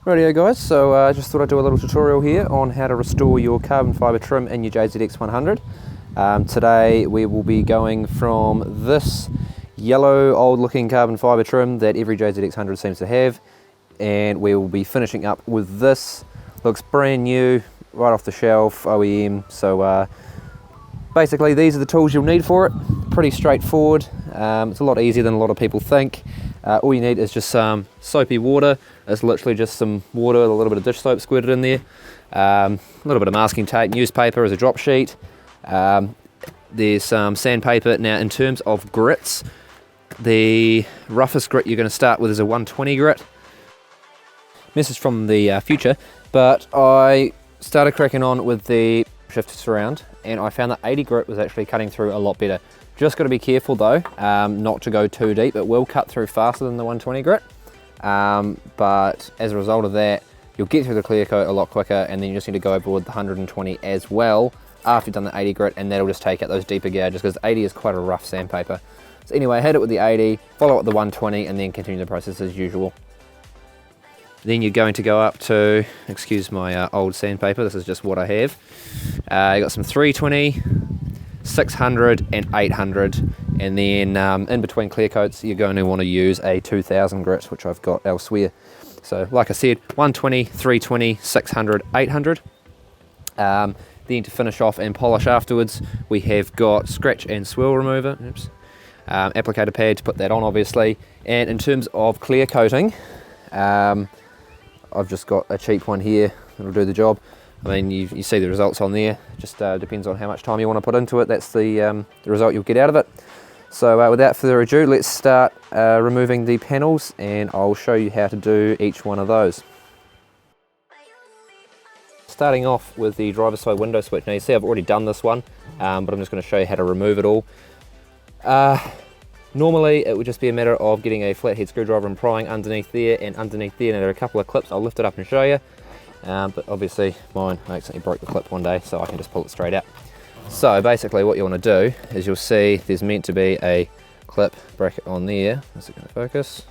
Rightio guys, so I just thought I'd do a little tutorial here on how to restore your carbon fibre trim in your JZX100. Today we will be going from this yellow old looking carbon fibre trim that every JZX100 seems to have, and we will be finishing up with this. Looks brand new, right off the shelf, OEM. So basically these are the tools you'll need for it. Pretty straightforward. It's a lot easier than a lot of people think. All you need is just some soapy water. It's literally just some water with a little bit of dish soap squirted in there. A little bit of masking tape, newspaper as a drop sheet. There's some sandpaper. Now in terms of grits, the roughest grit you're going to start with is a 120 grit. Message from the future, but I started cracking on with the shifter surround and I found that 80 grit was actually cutting through a lot better. Just got to be careful though, not to go too deep. It will cut through faster than the 120 grit, but as a result of that, you'll get through the clear coat a lot quicker, and then you just need to go over with the 120 as well after you've done the 80 grit, and that'll just take out those deeper gouges because 80 is quite a rough sandpaper. So anyway, hit it with the 80, follow up with the 120, and then continue the process as usual. Then you're going to go up to, excuse my old sandpaper, this is just what I have. You got some 320, 600 and 800, and then in between clear coats you're going to want to use a 2000 grit, which I've got elsewhere. So like I said, 120, 320, 600, 800. Then to finish off and polish afterwards, we have got scratch and swirl remover, applicator pad to put that on obviously, and in terms of clear coating, I've just got a cheap one here that'll do the job. I mean, you see the results on there. Just depends on how much time you want to put into it. That's the result you'll get out of it. So without further ado, let's start removing the panels, and I'll show you how to do each one of those. Starting off with the driver's side window switch. Now you see I've already done this one, but I'm just going to show you how to remove it all. Normally it would just be a matter of getting a flathead screwdriver and prying underneath there and underneath there, and there are a couple of clips. I'll lift it up and show you. But obviously mine, I accidentally broke the clip one day, so I can just pull it straight out. So basically what you want to do is, you'll see there's meant to be a clip bracket on there. Is it going to focus?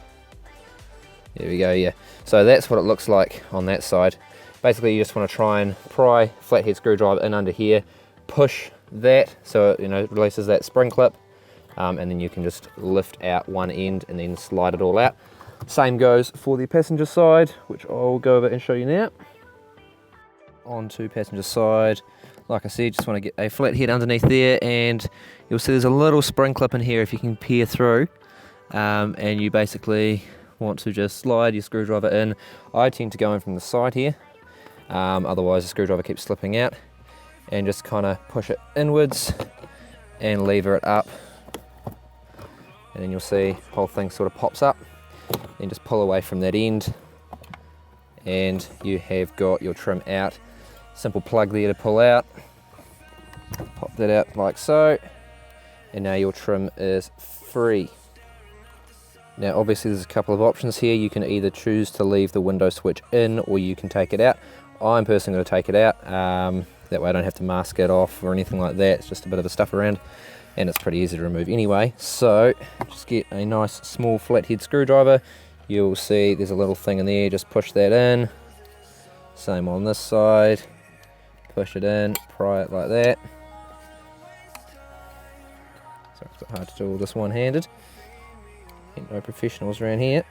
There we go, yeah. So that's what it looks like on that side. Basically you just want to try and pry flathead screwdriver in under here, push that so it releases that spring clip, and then you can just lift out one end and then slide it all out. Same goes for the passenger side, which I'll go over and show you now. Onto passenger side, like I said, just want to get a flat head underneath there, and you'll see there's a little spring clip in here if you can peer through, and you basically want to just slide your screwdriver in. I tend to go in from the side here, otherwise the screwdriver keeps slipping out, and just kind of push it inwards and lever it up, and then you'll see the whole thing sort of pops up. Then just pull away from that end, and you have got your trim out. Simple plug there to pull out, pop that out like so, and now your trim is free. Now obviously there's a couple of options here. You can either choose to leave the window switch in, or you can take it out. I'm personally going to take it out, that way I don't have to mask it off or anything like that. It's just a bit of a stuff around, and it's pretty easy to remove anyway. So just get a nice small flathead screwdriver. You'll see there's a little thing in there, just push that in. Same on this side, push it in, pry it like that. So it's a bit hard to do all this one-handed. Ain't no professionals around here.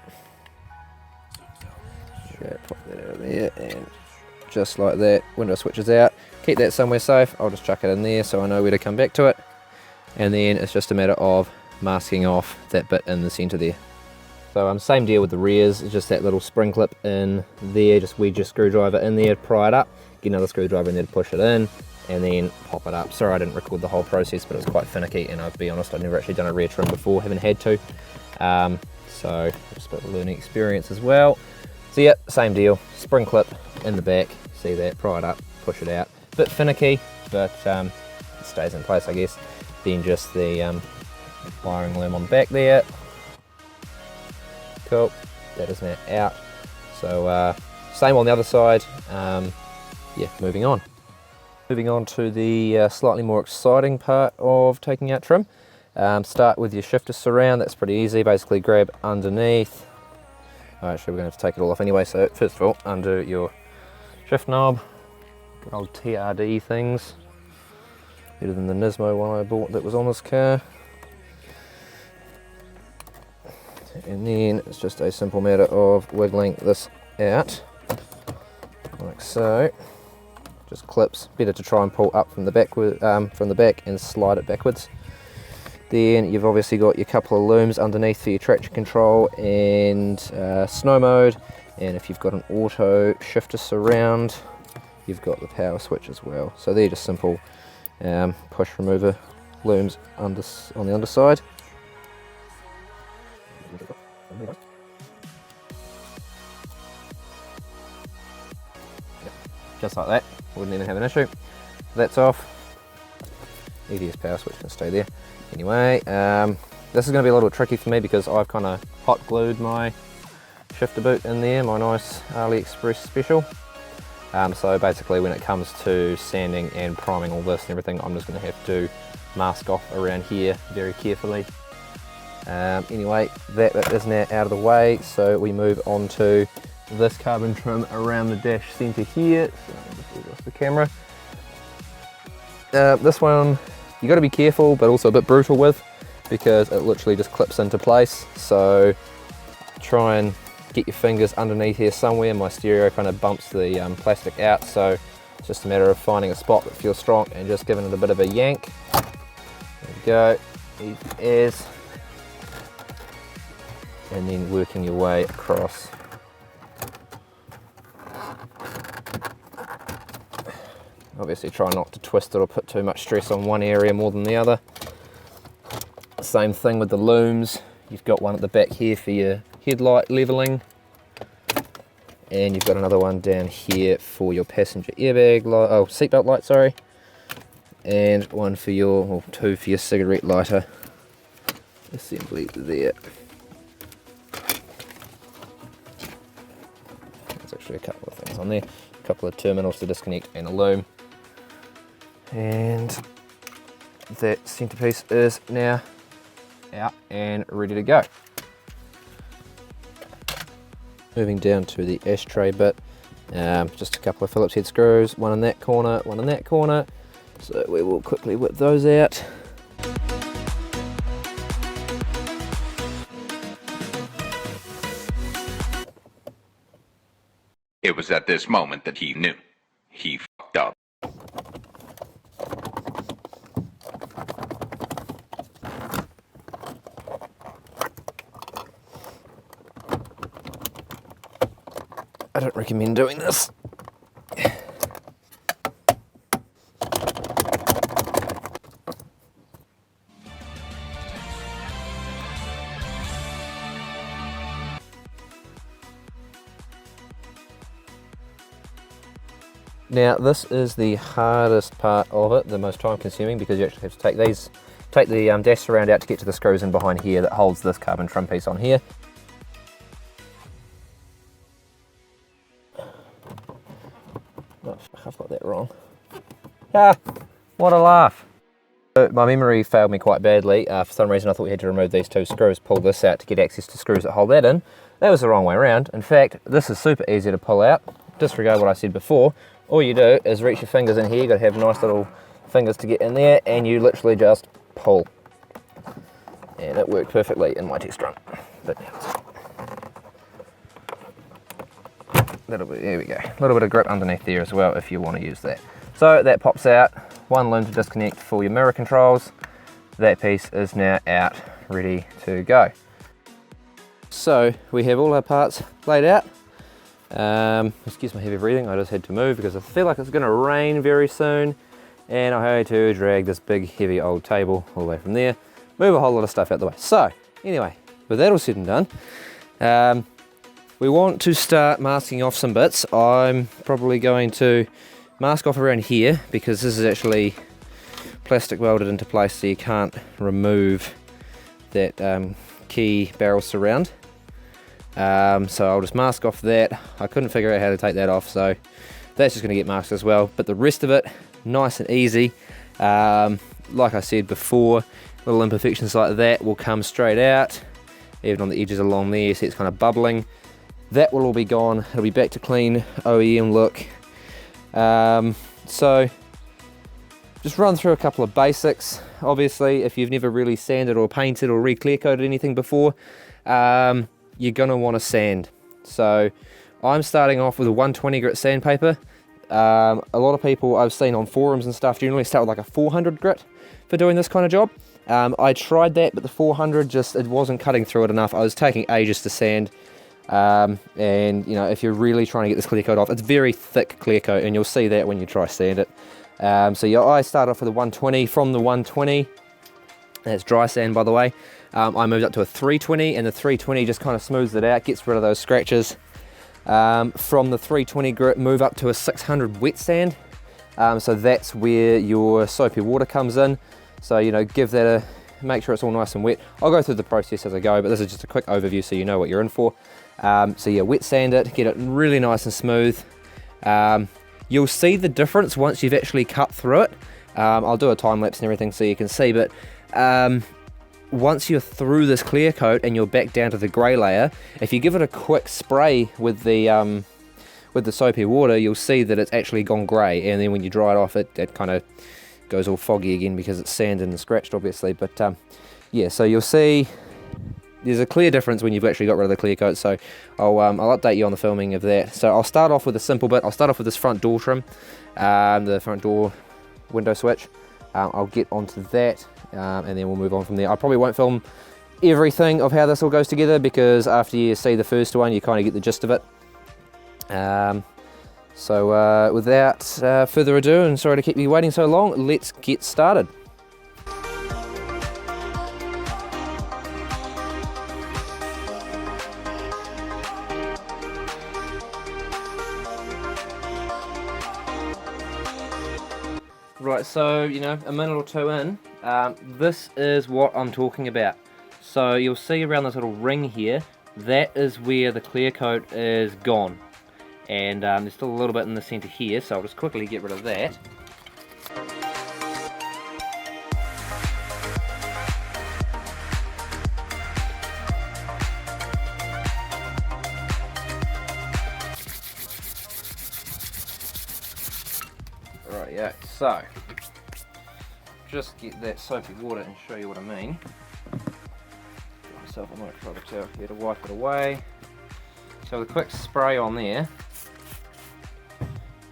Pop that out of there, and just like that, window switches out. Keep that somewhere safe. I'll just chuck it in there so I know where to come back to it. And then it's just a matter of masking off that bit in the center there. So same deal with the rears. It's just that little spring clip in there. Just wedge your screwdriver in there, pry it up, get another screwdriver in there to push it in, and then pop it up. Sorry I didn't record the whole process, but it was quite finicky, and I'll be honest, I've never actually done a rear trim before, haven't had to. So just a bit of a learning experience as well. So yeah, same deal, spring clip in the back, see that, pry it up, push it out. Bit finicky, but it stays in place I guess. Then just the wiring loom on the back there. Cool, that is now out. So same on the other side. Yeah, moving on. Moving on to the slightly more exciting part of taking out trim. Start with your shifter surround. That's pretty easy. Basically grab underneath, Actually, we're going to have to take it all off anyway. So first of all, undo your shift knob. Good old TRD things. Better than the Nismo one I bought that was on this car. And then it's just a simple matter of wiggling this out, like so. Just clips. Better to try and pull up from the back and slide it backwards. Then you've obviously got your couple of looms underneath for your traction control and snow mode. And if you've got an auto shifter surround, you've got the power switch as well. So they're just simple push remover looms on the underside. Just like that, wouldn't even have an issue. That's off. EDS power switch can stay there. Anyway, this is going to be a little tricky for me because I've kind of hot glued my shifter boot in there, my nice AliExpress special. So basically when it comes to sanding and priming all this and everything, I'm just going to have to mask off around here very carefully. Anyway, that is now out of the way, so we move on to this carbon trim around the dash centre here. So just off the camera. This one you got to be careful, but also a bit brutal with, because it literally just clips into place. So try and get your fingers underneath here somewhere. My stereo kind of bumps the plastic out, so it's just a matter of finding a spot that feels strong and just giving it a bit of a yank. There we go, easy as. And then working your way across. Obviously try not to twist it or put too much stress on one area more than the other. Same thing with the looms. You've got one at the back here for your headlight leveling. And you've got another one down here for your passenger airbag light, seatbelt light, sorry. And one for your, or two for your cigarette lighter assembly there. There's actually a couple of things on there. A couple of terminals to disconnect and a loom. And that centerpiece is now out and ready to go. Moving down to the ashtray bit, just a couple of Phillips head screws, one in that corner, one in that corner. So we will quickly whip those out. It was at this moment that he knew. He fucked up. I don't recommend doing this. Now this is the hardest part of it, the most time consuming, because you actually have to take the dash surround out to get to the screws in behind here that holds this carbon trim piece on here. Oh, I've got that wrong. Ah, what a laugh. My memory failed me quite badly. For some reason I thought we had to remove these two screws, pull this out to get access to screws that hold that in. That was the wrong way around. In fact, this is super easy to pull out. Disregard what I said before. All you do is reach your fingers in here. You've got to have nice little fingers to get in there, and you literally just pull. And it worked perfectly in my test run. But there we go. A little bit of grip underneath there as well if you want to use that. So that pops out. One loom to disconnect for your mirror controls. That piece is now out, ready to go. So we have all our parts laid out. Excuse my heavy breathing, I just had to move because I feel like it's going to rain very soon, and I had to drag this big heavy old table all the way from there, move a whole lot of stuff out the way. So anyway, with that all said and done, we want to start masking off some bits. I'm probably going to mask off around here because this is actually plastic welded into place, so you can't remove that key barrel surround. So I'll just mask off that. I couldn't figure out how to take that off, so that's just going to get masked as well. But the rest of it, nice and easy. Like I said before, little imperfections like that will come straight out, even on the edges along there. See, it's kind of bubbling. that will all be gone. It'll be back to clean OEM look. So just run through a couple of basics. Obviously, if you've never really sanded or painted or re-clear coated anything before, you're going to want to sand. So I'm starting off with a 120 grit sandpaper. A lot of people I've seen on forums and stuff generally start with like a 400 grit for doing this kind of job. I tried that, but the 400 it wasn't cutting through it enough. I was taking ages to sand. And you know, if you're really trying to get this clear coat off, it's very thick clear coat, and you'll see that when you try sand it. So yeah, I start off with a 120. From the 120, that's dry sand by the way, I moved up to a 320, and the 320 just kind of smooths it out, gets rid of those scratches. From the 320 grit, move up to a 600 wet sand. So that's where your soapy water comes in. So you know, give that make sure it's all nice and wet. I'll go through the process as I go, but this is just a quick overview so you know what you're in for. So yeah, wet sand it, get it really nice and smooth. You'll see the difference once you've actually cut through it. I'll do a time lapse and everything so you can see, but once you're through this clear coat and you're back down to the grey layer, if you give it a quick spray with the soapy water, you'll see that it's actually gone grey, and then when you dry it off, it kind of goes all foggy again because it's sanded and scratched obviously. But yeah, so you'll see there's a clear difference when you've actually got rid of the clear coat. So I'll update you on the filming of that. So I'll start off with a simple bit. I'll start off with this front door trim, the front door window switch. I'll get onto that, and then we'll move on from there. I probably won't film everything of how this all goes together, because after you see the first one you kind of get the gist of it. So without further ado, and sorry to keep you waiting so long, let's get started. Right, so you know, a minute or two in, this is what I'm talking about. So you'll see around this little ring here, that is where the clear coat is gone. And there's still a little bit in the centre here, so I'll just quickly get rid of that. Right, yeah, so just get that soapy water and show you what I mean. Get myself a microfiber towel here to wipe it away. So with a quick spray on there.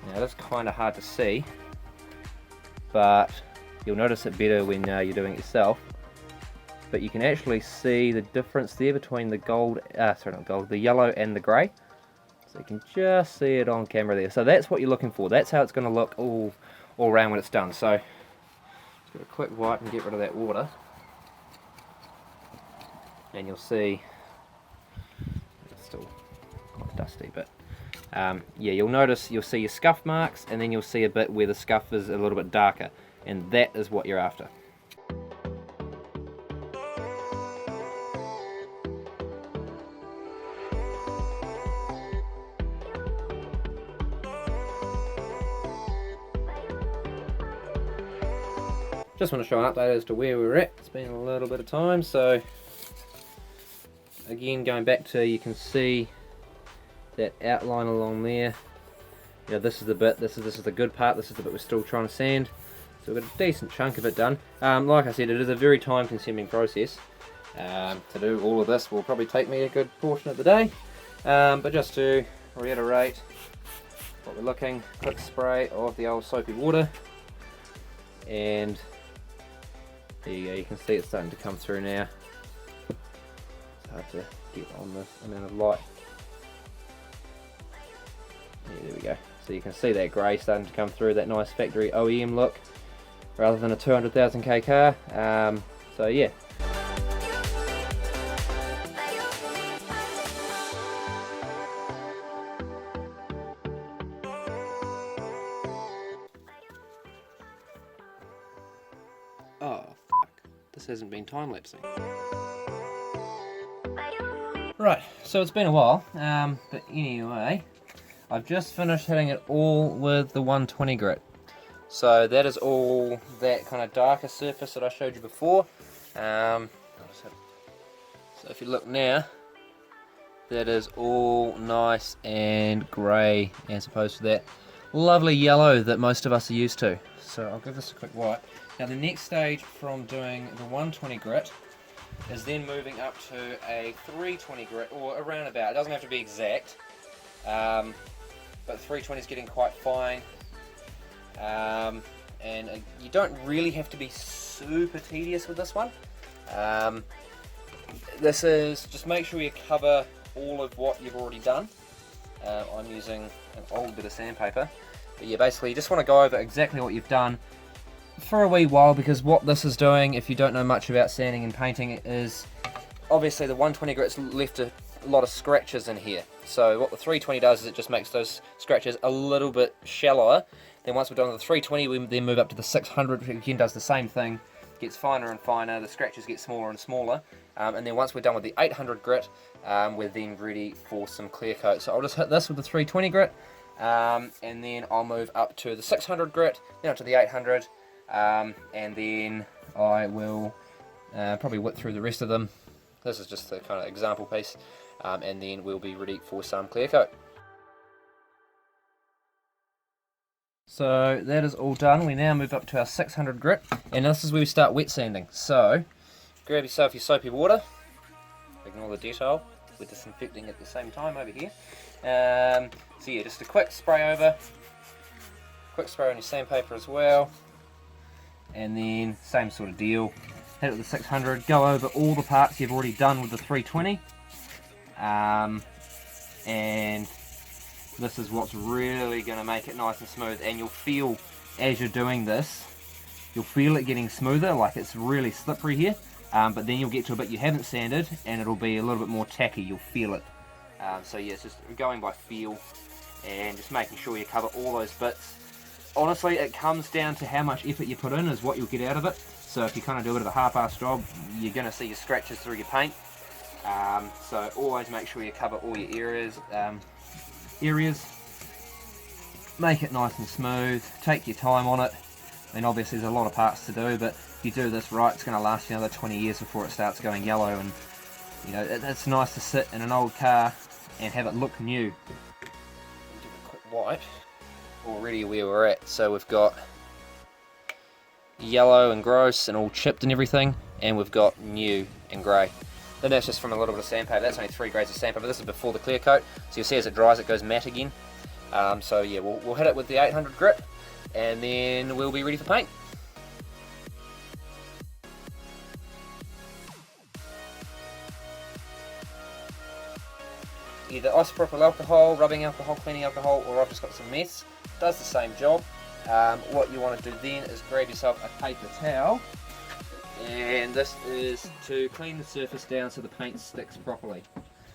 Now that's kind of hard to see, but you'll notice it better when you're doing it yourself. But you can actually see the difference there between the gold, sorry not gold, the yellow and the grey. So you can just see it on camera there. So that's what you're looking for. That's how it's going to look all around when it's done. So just give it a quick wipe and get rid of that water, and you'll see it's still quite dusty, but yeah, you'll see your scuff marks, and then you'll see a bit where the scuff is a little bit darker, and that is what you're after. Just want to show an update as to where we're at. It's been a little bit of time, so again, going back to, you can see that outline along there. You know, this is the bit, this is the good part, this is the bit we're still trying to sand. So we've got a decent chunk of it done. Like I said, it is a very time consuming process. To do all of this will probably take me a good portion of the day. But just to reiterate what we're looking, quick spray of the old soapy water, and there you go, you can see it's starting to come through now. It's hard to get on this amount of light. Yeah, there we go. So you can see that grey starting to come through, that nice factory OEM look, rather than a 200,000k car. So yeah. Oh, fuck. This hasn't been time-lapsing. Right, so it's been a while, but anyway, I've just finished hitting it all with the 120 grit. So that is all that kind of darker surface that I showed you before. So if you look now, that is all nice and grey as opposed to that lovely yellow that most of us are used to. So I'll give this a quick wipe. Now the next stage from doing the 120 grit is then moving up to a 320 grit, or around about. It doesn't have to be exact, but 320 is getting quite fine. And you don't really have to be super tedious with this one. This is just make sure you cover all of what you've already done. I'm using an old bit of sandpaper, but yeah, basically you just want to go over exactly what you've done for a wee while, because what this is doing, if you don't know much about sanding and painting, is obviously the 120 grit's left a lot of scratches in here. So what the 320 does is it just makes those scratches a little bit shallower. Then once we're done with the 320, we then move up to the 600, which again does the same thing. Gets finer and finer, the scratches get smaller and smaller. And then once we're done with the 800 grit, we're then ready for some clear coat. So I'll just hit this with the 320 grit, and then I'll move up to the 600 grit, then up to the 800, and then I will probably whip through the rest of them. This is just the kind of example piece, and then we'll be ready for some clear coat. So that is all done. We now move up to our 600 grit, and this is where we start wet sanding. So grab yourself your soapy water, ignore the detail, we're disinfecting at the same time over here. So yeah, just a quick spray over, quick spray on your sandpaper as well, and then same sort of deal, hit it with the 600, go over all the parts you've already done with the 320, and this is what's really going to make it nice and smooth. And you'll feel, as you're doing this, you'll feel it getting smoother, like it's really slippery here, but then you'll get to a bit you haven't sanded and it'll be a little bit more tacky, you'll feel it. So yeah, it's just going by feel and just making sure you cover all those bits. Honestly, it comes down to how much effort you put in is what you'll get out of it. So if you kind of do it at a half-assed job, you're going to see your scratches through your paint. So always make sure you cover all your areas. Make it nice and smooth, take your time on it. I mean, obviously there's a lot of parts to do, but if you do this right, it's going to last you another 20 years before it starts going yellow. And you know, it's nice to sit in an old car and have it look new. Give it a quick wipe. Already where we're at, so we've got yellow and gross and all chipped and everything, and we've got new and grey. Then that's just from a little bit of sandpaper. That's only 3 grades of sandpaper. This is before the clear coat, so you'll see as it dries it goes matte again. So yeah, we'll hit it with the 800 grit, and then we'll be ready for paint. Either isopropyl alcohol, rubbing alcohol, cleaning alcohol, or I've just got some mess. Does the same job. What you want to do then is grab yourself a paper towel, and this is to clean the surface down so the paint sticks properly,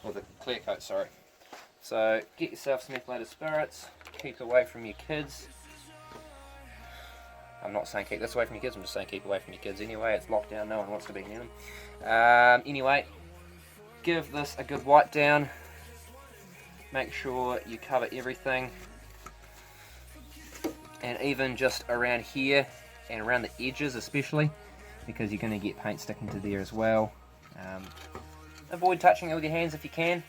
or the clear coat, sorry. So get yourself some methylated spirits, keep away from your kids. I'm not saying keep this away from your kids, I'm just saying keep away from your kids anyway. It's lockdown, no one wants to be near them. Anyway, give this a good wipe down. Make sure you cover everything, and even just around here and around the edges especially, because you're going to get paint sticking to there as well. Avoid touching it with your hands if you can,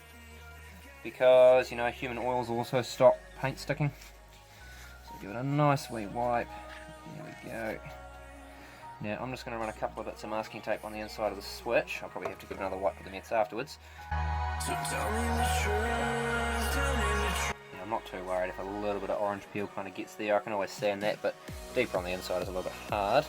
because you know human oils also stop paint sticking. So give it a nice wee wipe. There we go. Now I'm just going to run a couple of bits of masking tape on the inside of the switch. I'll probably have to give another wipe with the meths afterwards. So tell me the truth, tell me the truth. I'm not too worried if a little bit of orange peel kind of gets there. I can always sand that, but deeper on the inside is a little bit hard.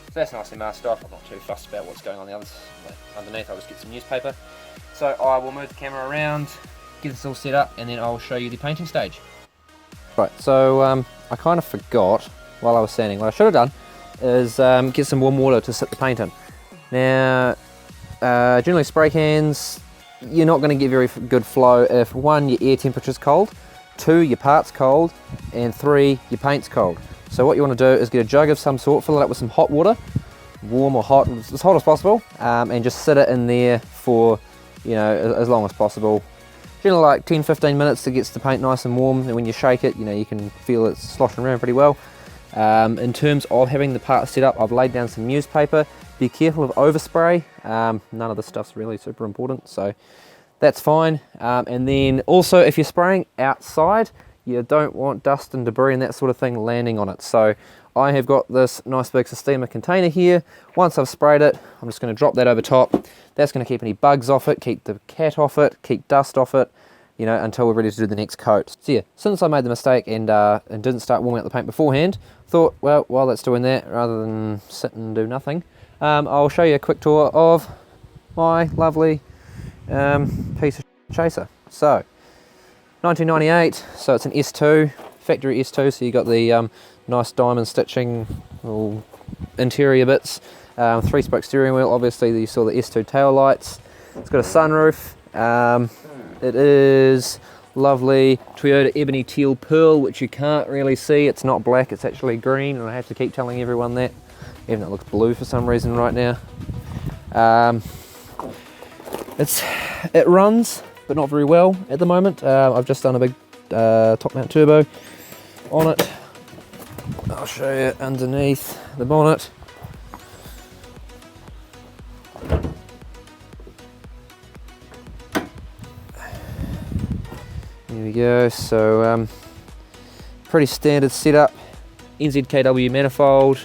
So that's nicely masked off. I'm not too fussed about what's going on the others. Underneath I'll just get some newspaper. So I will move the camera around, get this all set up, and then I'll show you the painting stage. Right, so I kind of forgot while I was sanding. What I should have done is get some warm water to sit the paint in. Now, generally spray cans, you're not going to get very good flow if 1, your air temperature's cold, 2, your part's cold, and 3, your paint's cold. So what you want to do is get a jug of some sort, fill it up with some hot water, warm or hot, as hot as possible, and just sit it in there for, you know, as long as possible. generally like 10-15 minutes to get the paint nice and warm, and when you shake it, you know, you can feel it sloshing around pretty well. In terms of having the part set up, I've laid down some newspaper. Be careful of overspray. None of this stuff's really super important, so that's fine. And then also, if you're spraying outside, you don't want dust and debris and that sort of thing landing on it. So I have got this nice big Sistema container here. Once I've sprayed it, I'm just going to drop that over top. That's going to keep any bugs off it, keep the cat off it, keep dust off it, you know, until we're ready to do the next coat. So yeah, since I made the mistake and didn't start warming up the paint beforehand, thought, well, while that's doing that, rather than sit and do nothing, I'll show you a quick tour of my lovely piece of chaser. So 1998, so it's an S2, factory S2, so you got the nice diamond stitching, little interior bits, 3-spoke steering wheel. Obviously you saw the S2 tail lights. It's got a sunroof. It is lovely Toyota ebony teal pearl, which you can't really see. It's not black, it's actually green, and I have to keep telling everyone that, even though it looks blue for some reason right now. It runs, but not very well at the moment. I've just done a big top mount turbo on it. I'll show you underneath the bonnet. There we go. So pretty standard setup. NZKW manifold,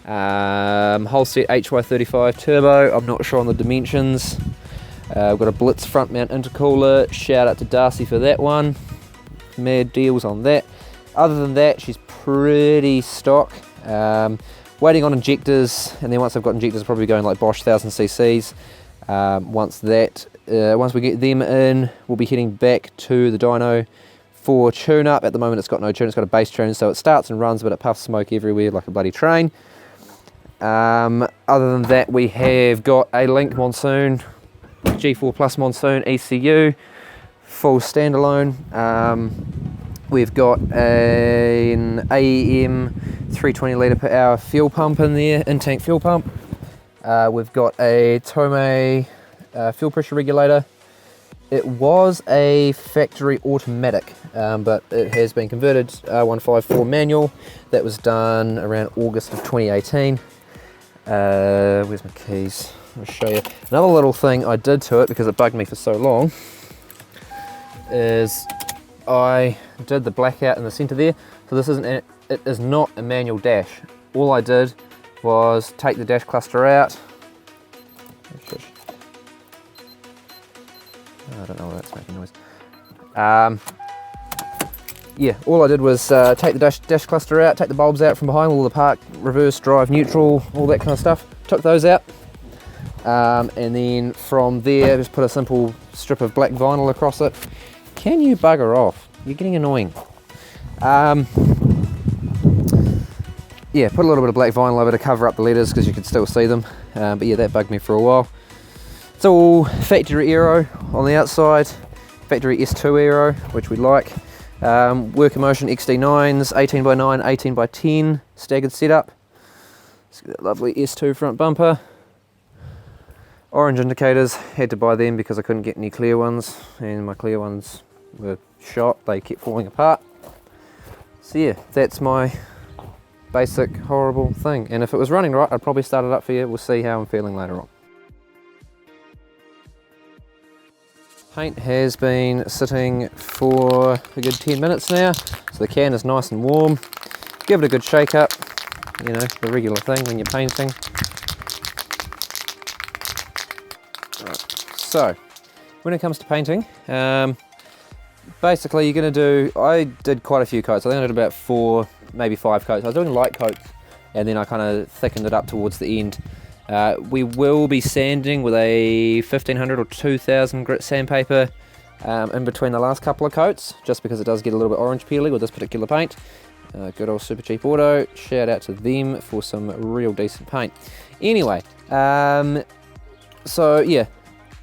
whole set HY35 turbo. I'm not sure on the dimensions. I've got a Blitz front mount intercooler. Shout out to Darcy for that one. Mad deals on that. Other than that, she's pretty stock. Waiting on injectors, and then once I've got injectors, probably going like Bosch 1000 cc's. Once we get them in, we'll be heading back to the dyno for tune-up. At the moment, it's got no tune, it's got a base tune, so it starts and runs, but it puffs smoke everywhere like a bloody train. Other than that, we have got a Link Monsoon, G4 Plus Monsoon ECU, full standalone. We've got an AEM 320 litre per hour fuel pump in there, in-tank fuel pump. We've got a Tomei fuel pressure regulator. It was a factory automatic, but it has been converted 154 manual. That was done around August of 2018. Where's my keys? I'll show you. Another little thing I did to it, because it bugged me for so long, is I did the blackout in the center there. So this isn't it is not a manual dash. All I did was take the dash cluster out. I don't know why that's making noise. Yeah, all I did was take the dash cluster out, take the bulbs out from behind, all the park, reverse, drive, neutral, all that kind of stuff. Took those out. And then from there, just put a simple strip of black vinyl across it. Can you bugger off? You're getting annoying. Yeah, put a little bit of black vinyl over to cover up the letters because you can still see them. But yeah, that bugged me for a while. It's all factory aero on the outside, factory S2 aero, which we like. Worker Motion XD9s, 18x9, 18x10, staggered setup. Let's get that lovely S2 front bumper. Orange indicators, had to buy them because I couldn't get any clear ones, and my clear ones were shot, they kept falling apart. So yeah, that's my basic horrible thing. And if it was running right, I'd probably start it up for you. We'll see how I'm feeling later on. Paint has been sitting for a good 10 minutes now, so the can is nice and warm. Give it a good shake up, you know, the regular thing when you're painting. Right. So, when it comes to painting, basically you're going to do, I did quite a few coats. I think I did about 4, maybe 5 coats. I was doing light coats, and then I kind of thickened it up towards the end. We will be sanding with a 1500 or 2000 grit sandpaper in between the last couple of coats, just because it does get a little bit orange peely with this particular paint. Good old Super Cheap Auto, shout out to them for some real decent paint. Anyway, so yeah,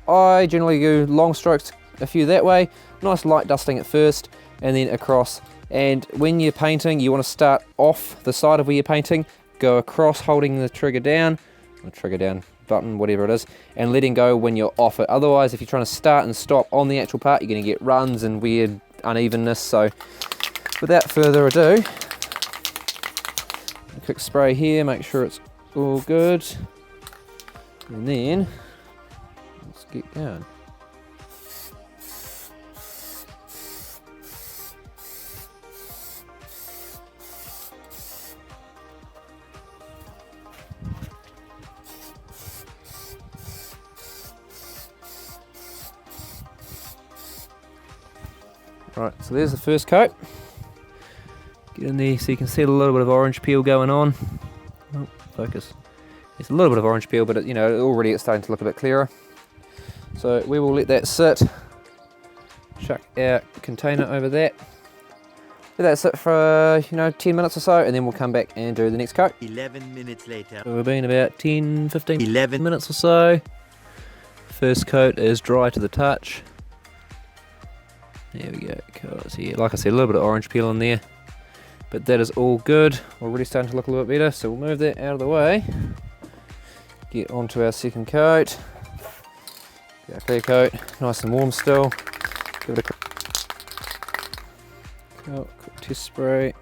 I generally do long strokes, a few that way, nice light dusting at first, and then across. And when you're painting, you want to start off the side of where you're painting, go across holding the trigger down, button, whatever it is, and letting go when you're off it. Otherwise, if you're trying to start and stop on the actual part, you're going to get runs and weird unevenness. So without further ado, a quick spray here, make sure it's all good, and then let's get going. Right, so there's the first coat. Get in there so you can see a little bit of orange peel going on. Oh, focus. There's a little bit of orange peel, but already it's starting to look a bit clearer. So we will let that sit. Chuck our container over that. Let that sit for 10 minutes or so, and then we'll come back and do the next coat. 11 minutes later. So we've been about 10, 15, 11 minutes or so. First coat is dry to the touch. There we go. So yeah, like I said, a little bit of orange peel in there, but that is all good. Already starting to look a little bit better, so we'll move that out of the way. Get onto our second coat. Get our clear coat, nice and warm still. Give it a quick test spray.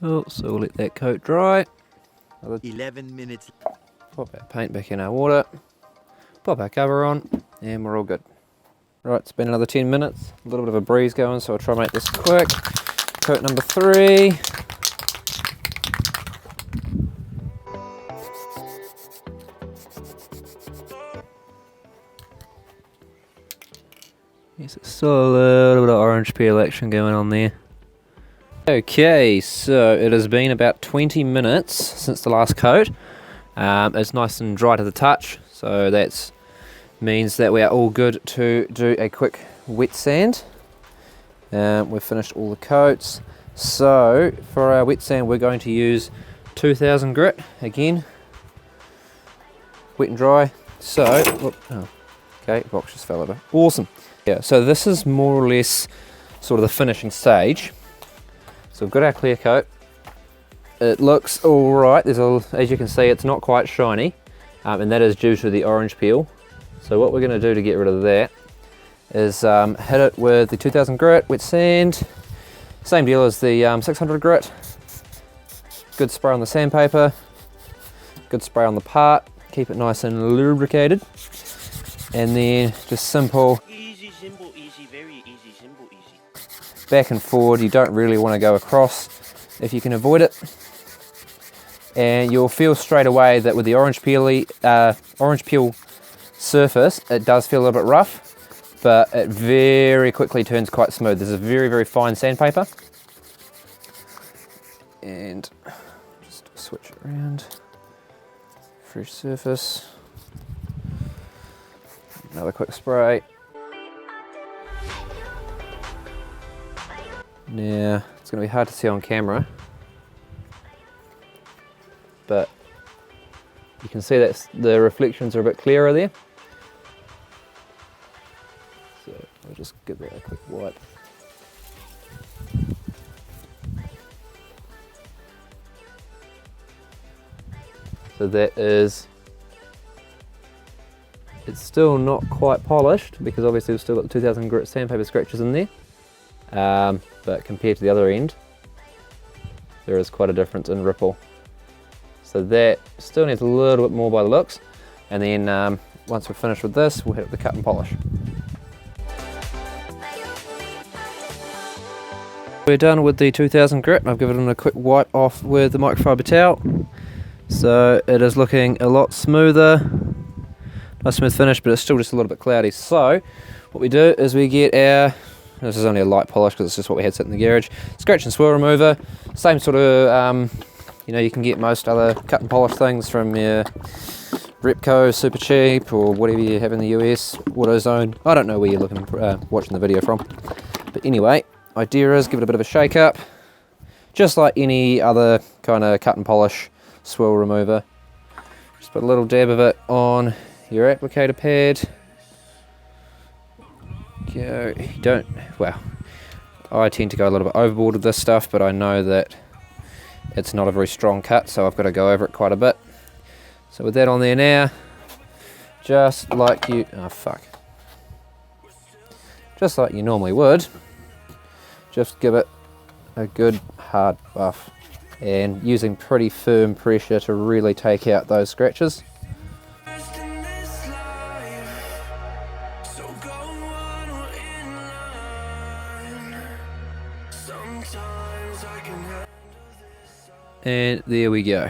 Cool, so we'll let that coat dry. 11 minutes. Pop our paint back in our water, pop our cover on, and we're all good. Right, it's been another 10 minutes, a little bit of a breeze going, so I'll try and make this quick. Coat number 3. Yes, it's still a little bit of orange peel action going on there. Okay, so it has been about 20 minutes since the last coat. It's nice and dry to the touch, so that means that we are all good to do a quick wet sand. We've finished all the coats, so for our wet sand we're going to use 2000 grit again, wet and dry. So okay, box just fell over. Awesome. Yeah, so this is more or less sort of the finishing stage. So we've got our clear coat. It looks all right. As you can see, it's not quite shiny, and that is due to the orange peel. So what we're going to do to get rid of that is hit it with the 2000 grit wet sand. Same deal as the 600 grit. Good spray on the sandpaper. Good spray on the part. Keep it nice and lubricated. And then just simple. Easy, simple, easy, very easy, simple, easy. Back and forward. You don't really want to go across if you can avoid it. And you'll feel straight away that with the orange peel surface, it does feel a little bit rough, but it very quickly turns quite smooth. There's a very, very fine sandpaper. And just switch it around. Fresh surface. Another quick spray. Now, it's going to be hard to see on camera, but you can see that the reflections are a bit clearer there. So I'll just give that a quick wipe. So that is, it's still not quite polished because obviously we've still got the 2000 grit sandpaper scratches in there, but compared to the other end, there is quite a difference in ripple. So that still needs a little bit more by the looks, and then once we're finished with this, we'll hit the cut and polish. We're done with the 2000 grit, and I've given it a quick wipe off with the microfiber towel. So it is looking a lot smoother. Nice smooth finish, but it's still just a little bit cloudy. So what we do is we get our, this is only a light polish because it's just what we had sitting in the garage, scratch and swirl remover, same sort of, you can get most other cut and polish things from your Repco, Super Cheap, or whatever you have in the US, AutoZone. I don't know where you're looking, watching the video from. But anyway, idea is give it a bit of a shake up, just like any other kind of cut and polish swirl remover. Just put a little dab of it on your applicator pad. go. You don't, well, I tend to go a little bit overboard with this stuff, but I know that it's not a very strong cut, so I've got to go over it quite a bit. So with that on there now, just like you, oh fuck, just like you normally would, just give it a good hard buff, and using pretty firm pressure to really take out those scratches. And there we go.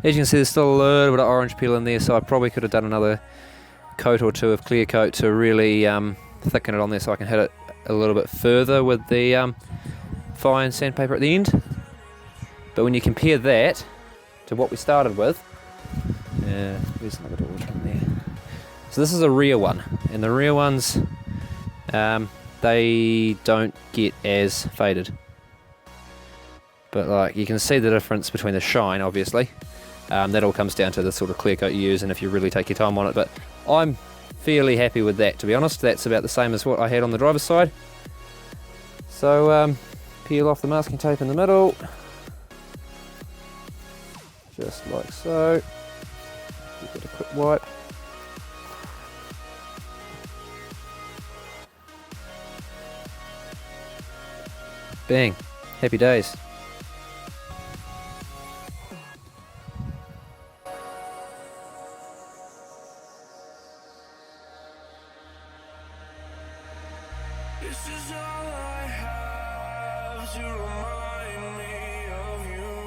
As you can see, there's still a little bit of orange peel in there, so I probably could have done another coat or two of clear coat to really thicken it on there so I can hit it a little bit further with the fine sandpaper at the end. But when you compare that to what we started with, there's another door in there. So this is a rear one, and the rear ones, they don't get as faded. But like, you can see the difference between the shine, obviously. That all comes down to the sort of clear coat you use and if you really take your time on it. But I'm fairly happy with that, to be honest. That's about the same as what I had on the driver's side. So peel off the masking tape in the middle. Just like so. Give it a quick wipe. Bang. Happy days. This is all I have to remind me of you.